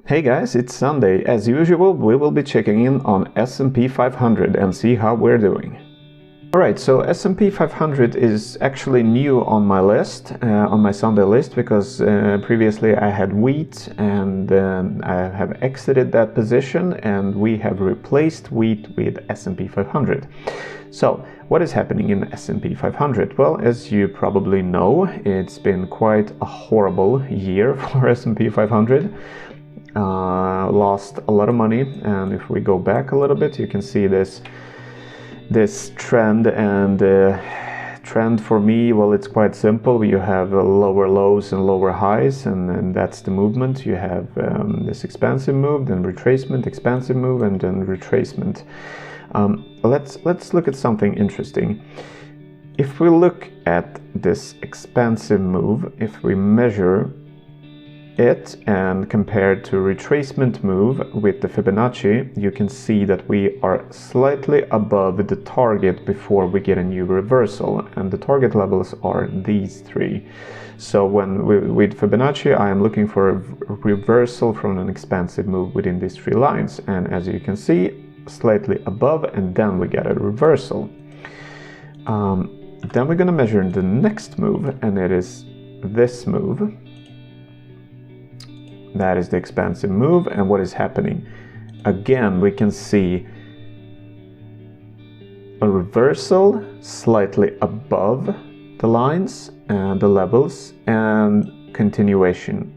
Hey guys, it's Sunday. As usual, we will be checking in on S&P 500 and see how we're doing. Alright, so S&P 500 is actually new on my list, on my Sunday list, because previously I had wheat and I have exited that position and we have replaced wheat with S&P 500. So, what is happening in S&P 500? Well, as you probably know, it's been quite a horrible year for S&P 500. Lost a lot of money, and if we go back a little bit, you can see this trend. And trend for me, well, it's quite simple. You have lower lows and lower highs, and that's the movement. You have this expansive move, then retracement, expansive move, and then retracement. Let's look at something interesting. If we look at this expansive move, if we measure it and compare to retracement move with the Fibonacci, you can see that we are slightly above the target before we get a new reversal, and the target levels are these three. So with Fibonacci, I am looking for a reversal from an expansive move within these three lines, and as you can see, slightly above, and then we get a reversal. Then we're going to measure the next move, and it is this move. That is the expansive move, and what is happening? Again, we can see a reversal slightly above the lines and the levels, and continuation,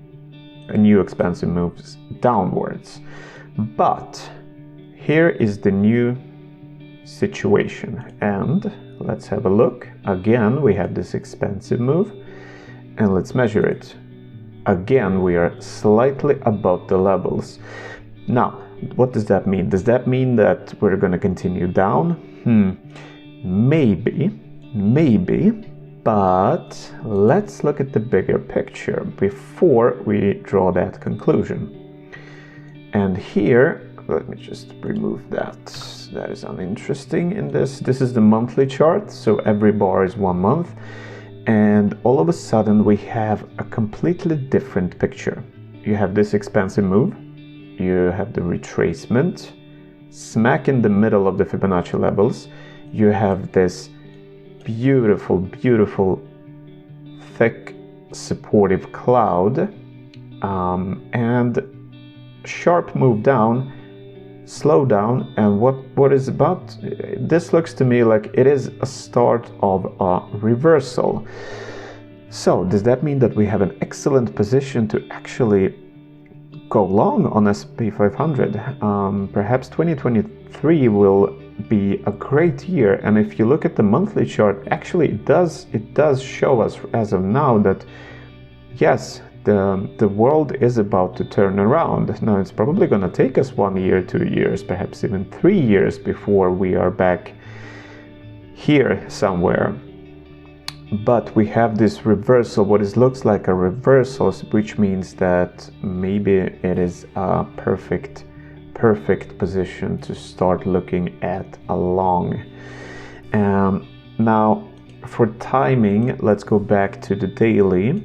a new expansive moves downwards. But here is the new situation, and let's have a look. Again, we have this expansive move, and let's measure it. Again, we are slightly above the levels. Now, what does that mean? Does that mean that we're going to continue down? Maybe, but let's look at the bigger picture before we draw that conclusion. And here, let me just remove that. That is uninteresting in this. This is the monthly chart, so every bar is 1 month. And all of a sudden we have a completely different picture. You have this expansive move, you have the retracement, smack in the middle of the Fibonacci levels, you have this beautiful, thick, supportive cloud, and sharp move down, slow down, and what is about this looks to me like it is a start of a reversal. So does that mean that we have an excellent position to actually go long on S&P 500? Perhaps 2023 will be a great year, and if you look at the monthly chart, actually it does show us as of now that yes, the world is about to turn around. Now, it's probably going to take us 1 year, 2 years, perhaps even 3 years before we are back here somewhere. But we have this reversal, looks like a reversal, which means that maybe it is a perfect position to start looking at a long. Now, for timing, let's go back to the daily.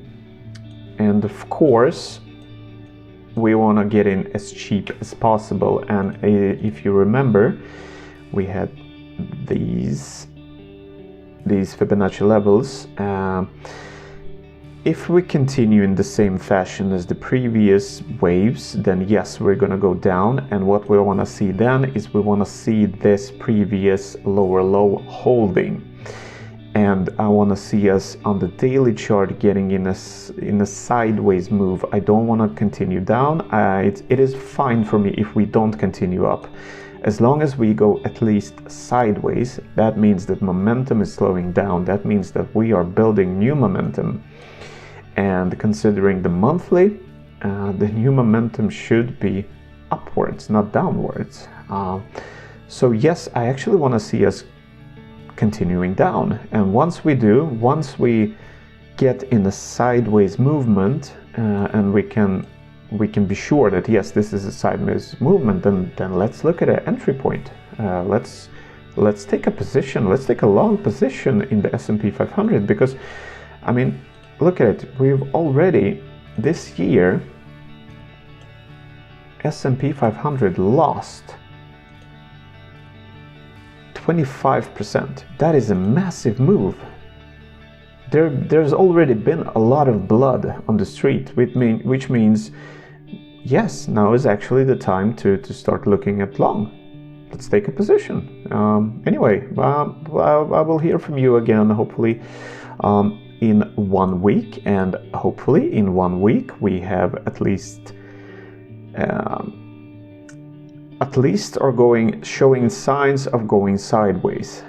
And of course, we want to get in as cheap as possible. And if you remember, we had these Fibonacci levels. If we continue in the same fashion as the previous waves, then yes, we're going to go down. And what we want to see then is we want to see this previous lower low holding. And I want to see us on the daily chart getting in a sideways move. I don't want to continue down. It is fine for me if we don't continue up. As long as we go at least sideways, that means that momentum is slowing down. That means that we are building new momentum. And considering the monthly, the new momentum should be upwards, not downwards. So yes, I actually want to see us continuing down, and once we get in a sideways movement, and we can be sure that yes, this is a sideways movement, then let's look at an entry point. Let's take a position, let's take a long position in the S&P 500, because I mean, look at it, we've already this year S&P 500 lost 25%. That is a massive move. There's already been a lot of blood on the street, which means, yes, now is actually the time to start looking at long. Let's take a position. Anyway, I will hear from you again, hopefully in 1 week, and hopefully in 1 week we have at least are showing signs of going sideways.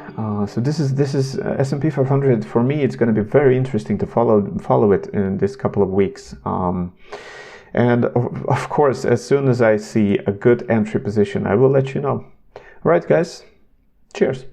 So this is S&P 500. For me, it's going to be very interesting to follow it in this couple of weeks. And of course, as soon as I see a good entry position, I will let you know. All right, guys. Cheers.